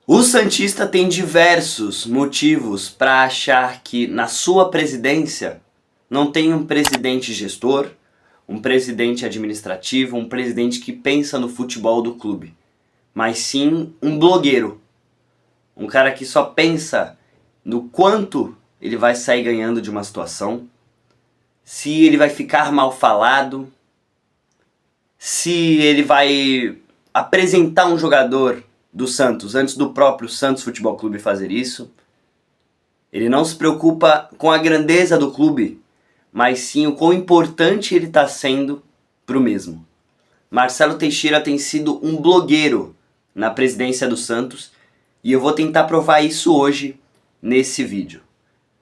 O santista tem diversos motivos para achar que na sua presidência não tem um presidente gestor, um presidente administrativo, um presidente que pensa no futebol do clube, mas sim um blogueiro, um cara que só pensa no quanto ele vai sair ganhando de uma situação, se ele vai ficar mal falado, se ele vai apresentar um jogador do Santos antes do próprio Santos Futebol Clube fazer isso. Ele não se preocupa com a grandeza do clube, mas sim o quão importante ele está sendo para o mesmo. Marcelo Teixeira tem sido um blogueiro na presidência do Santos e eu vou tentar provar isso hoje nesse vídeo.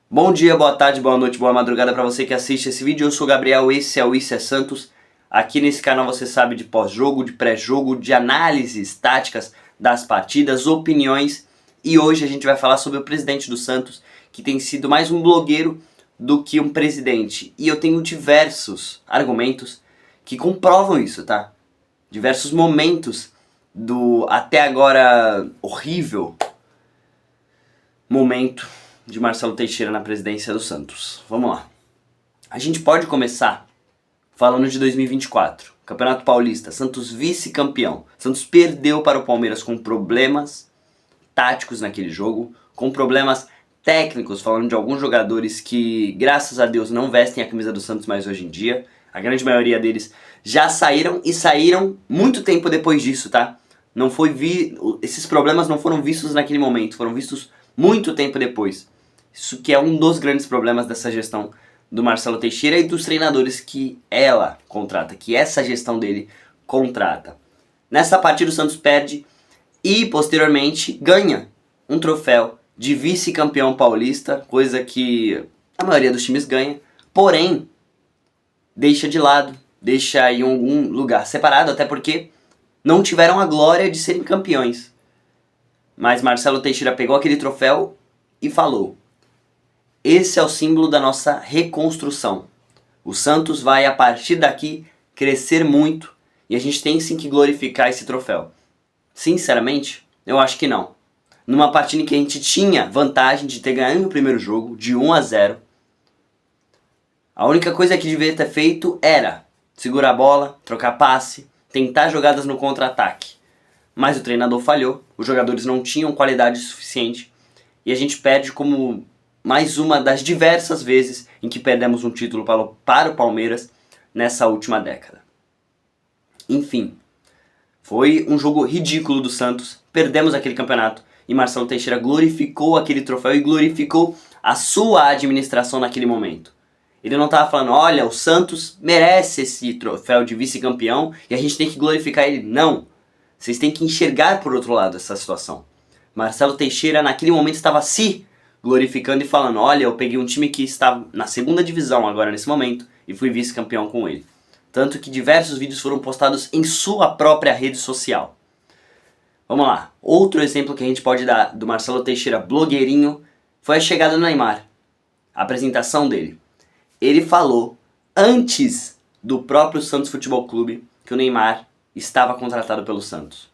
Bom dia, boa tarde, boa noite, boa madrugada para você que assiste esse vídeo. Eu sou o Gabriel, esse é o Isso é Santos. Aqui nesse canal você sabe de pós-jogo, de pré-jogo, de análises táticas das partidas, opiniões, e hoje a gente vai falar sobre o presidente do Santos, que tem sido mais um blogueiro do que um presidente. E eu tenho diversos argumentos que comprovam isso, tá? Diversos momentos do até agora horrível momento de Marcelo Teixeira na presidência do Santos. Vamos lá. A gente pode começar falando de 2024, Campeonato Paulista, Santos vice-campeão. Santos perdeu para o Palmeiras com problemas táticos naquele jogo, com problemas técnicos, falando de alguns jogadores que, graças a Deus, não vestem a camisa do Santos mais hoje em dia. A grande maioria deles já saíram e saíram muito tempo depois disso, tá? Esses problemas não foram vistos naquele momento, foram vistos muito tempo depois. Isso que é um dos grandes problemas dessa gestão do Marcelo Teixeira e dos treinadores que ela contrata, que essa gestão dele contrata. Nessa partida o Santos perde e posteriormente ganha um troféu de vice-campeão paulista, coisa que a maioria dos times ganha, porém deixa de lado, deixa em algum lugar separado, até porque não tiveram a glória de serem campeões. Mas Marcelo Teixeira pegou aquele troféu e falou: esse é o símbolo da nossa reconstrução. O Santos vai, a partir daqui, crescer muito e a gente tem sim que glorificar esse troféu. Sinceramente, eu acho que não. Numa partida em que a gente tinha vantagem de ter ganho o primeiro jogo, de 1-0, a única coisa que devia ter feito era segurar a bola, trocar passe, tentar jogadas no contra-ataque. Mas o treinador falhou, os jogadores não tinham qualidade suficiente e a gente perde como mais uma das diversas vezes em que perdemos um título para o Palmeiras nessa última década. Enfim, foi um jogo ridículo do Santos, perdemos aquele campeonato e Marcelo Teixeira glorificou aquele troféu e glorificou a sua administração naquele momento. Ele não estava falando: olha, o Santos merece esse troféu de vice-campeão e a gente tem que glorificar ele. Não, vocês têm que enxergar por outro lado essa situação. Marcelo Teixeira naquele momento estava se glorificando e falando: olha, eu peguei um time que estava na segunda divisão agora nesse momento e fui vice-campeão com ele. Tanto que diversos vídeos foram postados em sua própria rede social. Vamos lá, outro exemplo que a gente pode dar do Marcelo Teixeira blogueirinho foi a chegada do Neymar, a apresentação dele. Ele falou antes do próprio Santos Futebol Clube que o Neymar estava contratado pelo Santos.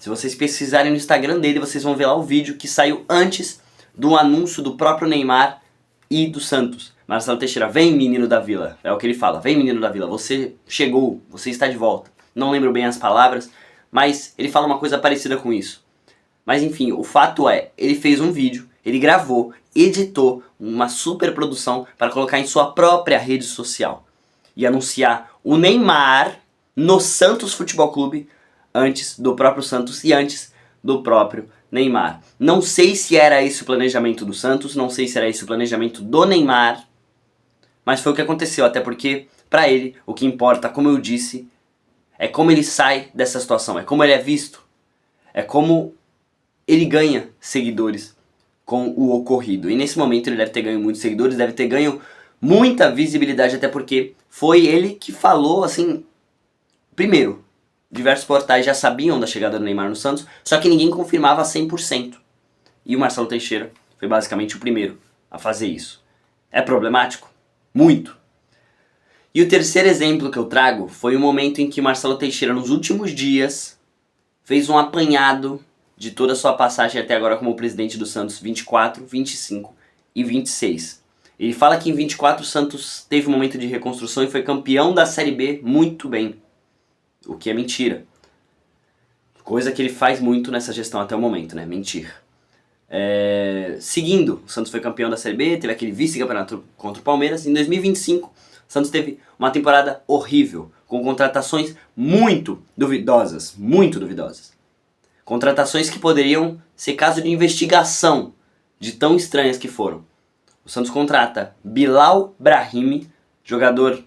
Se vocês pesquisarem no Instagram dele, vocês vão ver lá o vídeo que saiu antes do anúncio do próprio Neymar e do Santos. Marcelo Teixeira: vem, menino da vila. É o que ele fala: vem, menino da vila, você chegou, você está de volta. Não lembro bem as palavras, mas ele fala uma coisa parecida com isso. Mas enfim, o fato é, ele fez um vídeo, ele gravou, editou uma super produção para colocar em sua própria rede social e anunciar o Neymar no Santos Futebol Clube antes do próprio Santos e antes do próprio Neymar. Não sei se era esse o planejamento do Santos, não sei se era esse o planejamento do Neymar, mas foi o que aconteceu, até porque, para ele, o que importa, como eu disse, é como ele sai dessa situação, é como ele é visto, é como ele ganha seguidores com o ocorrido. E nesse momento ele deve ter ganho muitos seguidores, deve ter ganho muita visibilidade, até porque foi ele que falou, assim, primeiro. Diversos portais já sabiam da chegada do Neymar no Santos, só que ninguém confirmava 100%. E o Marcelo Teixeira foi basicamente o primeiro a fazer isso. É problemático? Muito. E o terceiro exemplo que eu trago foi o momento em que Marcelo Teixeira, nos últimos dias, fez um apanhado de toda a sua passagem até agora como presidente do Santos, 24, 25 e 26. Ele fala que em 24 o Santos teve um momento de reconstrução e foi campeão da Série B muito bem, o que é mentira. Coisa que ele faz muito nessa gestão até o momento, né? Mentir. Seguindo, o Santos foi campeão da Série B, teve aquele vice-campeonato contra o Palmeiras. Em 2025, o Santos teve uma temporada horrível, com contratações muito duvidosas. Contratações que poderiam ser caso de investigação, de tão estranhas que foram. O Santos contrata Bilal Brahimi, jogador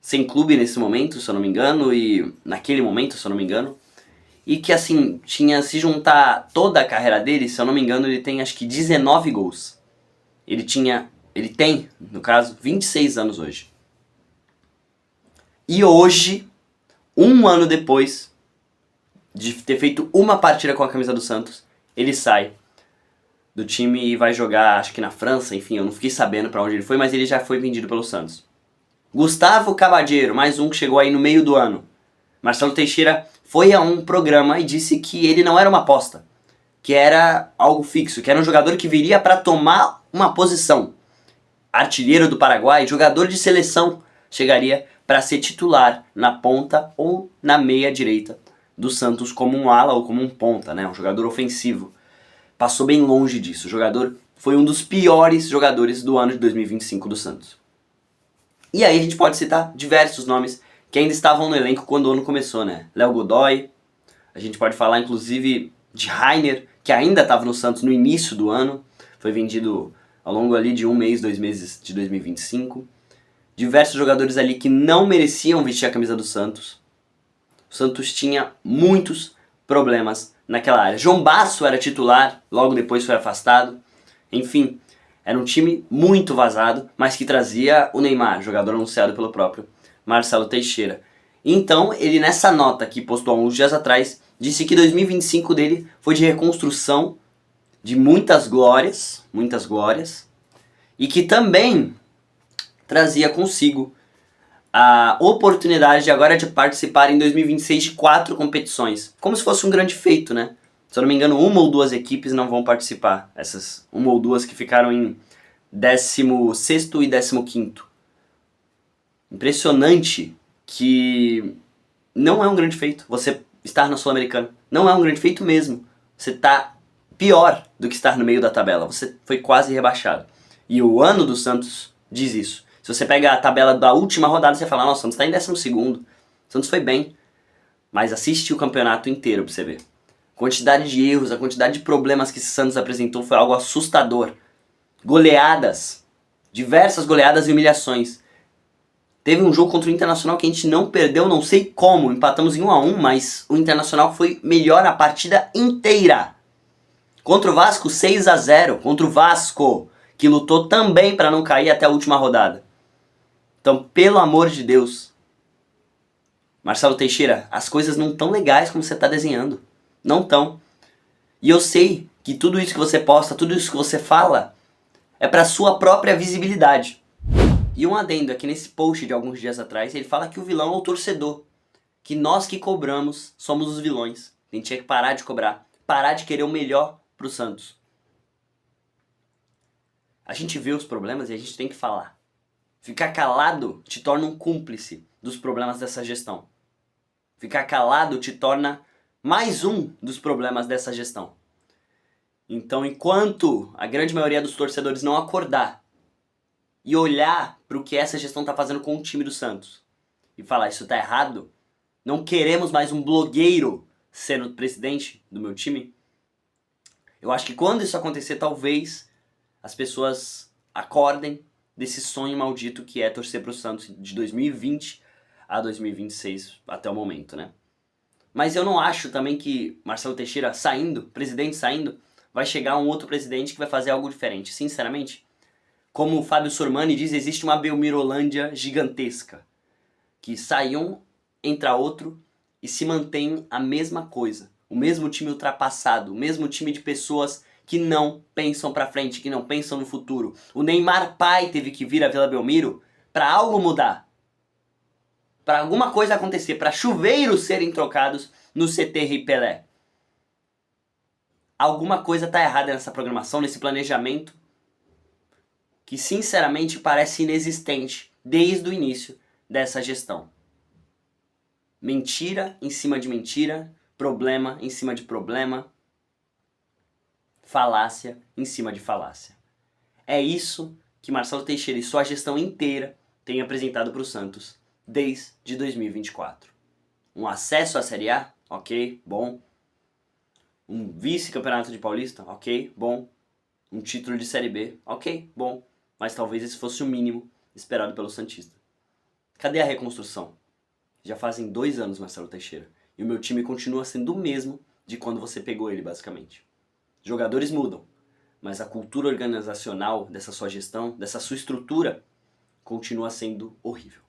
sem clube nesse momento, se eu não me engano, e naquele momento, se eu não me engano, e que assim, se juntar toda a carreira dele, se eu não me engano, ele tem acho que 19 gols. Ele tem, no caso, 26 anos hoje. E hoje, um ano depois de ter feito uma partida com a camisa do Santos, ele sai do time e vai jogar, acho que na França, enfim, eu não fiquei sabendo pra onde ele foi, mas ele já foi vendido pelo Santos. Gustavo Cavadeiro, mais um que chegou aí no meio do ano. Marcelo Teixeira foi a um programa e disse que ele não era uma aposta, que era algo fixo, que era um jogador que viria para tomar uma posição. Artilheiro do Paraguai, jogador de seleção, chegaria para ser titular na ponta ou na meia direita do Santos como um ala ou como um ponta, né? Um jogador ofensivo. Passou bem longe disso. O jogador foi um dos piores jogadores do ano de 2025 do Santos. E aí a gente pode citar diversos nomes que ainda estavam no elenco quando o ano começou, né? Léo Godoy, a gente pode falar inclusive de Rainer, que ainda estava no Santos no início do ano, foi vendido ao longo ali de 1 mês, 2 meses de 2025. Diversos jogadores ali que não mereciam vestir a camisa do Santos. O Santos tinha muitos problemas naquela área. João Basso era titular, logo depois foi afastado. Enfim, era um time muito vazado, mas que trazia o Neymar, jogador anunciado pelo próprio Marcelo Teixeira. Então, ele nessa nota que postou há uns dias atrás, disse que 2025 dele foi de reconstrução, de muitas glórias, e que também trazia consigo a oportunidade de agora de participar em 2026 de 4 competições. Como se fosse um grande feito, né? Se eu não me engano, 1 ou 2 equipes não vão participar. Essas 1 ou 2 que ficaram em 16º e 15º. Impressionante que não é um grande feito você estar na Sul-Americana. Não é um grande feito mesmo. Você está pior do que estar no meio da tabela. Você foi quase rebaixado. E o ano do Santos diz isso. Se você pega a tabela da última rodada, você fala, nossa, o Santos está em 12º. O Santos foi bem. Mas assiste o campeonato inteiro pra você ver. A quantidade de erros, a quantidade de problemas que esse Santos apresentou foi algo assustador. Goleadas. Diversas goleadas e humilhações. Teve um jogo contra o Internacional que a gente não perdeu, não sei como. Empatamos em 1-1, mas o Internacional foi melhor a partida inteira. Contra o Vasco, 6-0. Contra o Vasco, que lutou também para não cair até a última rodada. Então, pelo amor de Deus, Marcelo Teixeira, as coisas não tão legais como você está desenhando. Não tão. E eu sei que tudo isso que você posta, tudo isso que você fala, é para sua própria visibilidade. E um adendo aqui nesse post de alguns dias atrás, ele fala que o vilão é o torcedor. Que nós que cobramos somos os vilões. A gente tinha que parar de cobrar. Parar de querer o melhor pro Santos. A gente vê os problemas e a gente tem que falar. Ficar calado te torna um cúmplice dos problemas dessa gestão. Ficar calado te torna mais um dos problemas dessa gestão. Então, enquanto a grande maioria dos torcedores não acordar e olhar para o que essa gestão está fazendo com o time do Santos e falar, isso tá errado, não queremos mais um blogueiro sendo presidente do meu time, eu acho que quando isso acontecer, talvez as pessoas acordem desse sonho maldito que é torcer pro Santos de 2020 a 2026 até o momento, né? Mas eu não acho também que Marcelo Teixeira saindo, presidente saindo, vai chegar um outro presidente que vai fazer algo diferente. Sinceramente, como o Fábio Sormani diz, existe uma Belmirolândia gigantesca, que sai um, entra outro e se mantém a mesma coisa. O mesmo time ultrapassado, o mesmo time de pessoas que não pensam pra frente, que não pensam no futuro. O Neymar pai teve que vir a Vila Belmiro pra algo mudar. Pra alguma coisa acontecer, pra chuveiros serem trocados no CT Rei Pelé. alguma coisa está errada nessa programação, nesse planejamento, que sinceramente parece inexistente desde o início dessa gestão. Mentira em cima de mentira, problema em cima de problema, falácia em cima de falácia. É isso que Marcelo Teixeira e sua gestão inteira têm apresentado para o Santos desde 2024. Um acesso à Série A? Ok, bom. Um vice-campeonato de Paulista? Ok, bom. Um título de Série B? Ok, bom. Mas talvez esse fosse o mínimo esperado pelo Santista. Cadê a reconstrução? Já fazem 2 anos, Marcelo Teixeira, e o meu time continua sendo o mesmo de quando você pegou ele, basicamente. Jogadores mudam, mas a cultura organizacional dessa sua gestão, dessa sua estrutura, continua sendo horrível.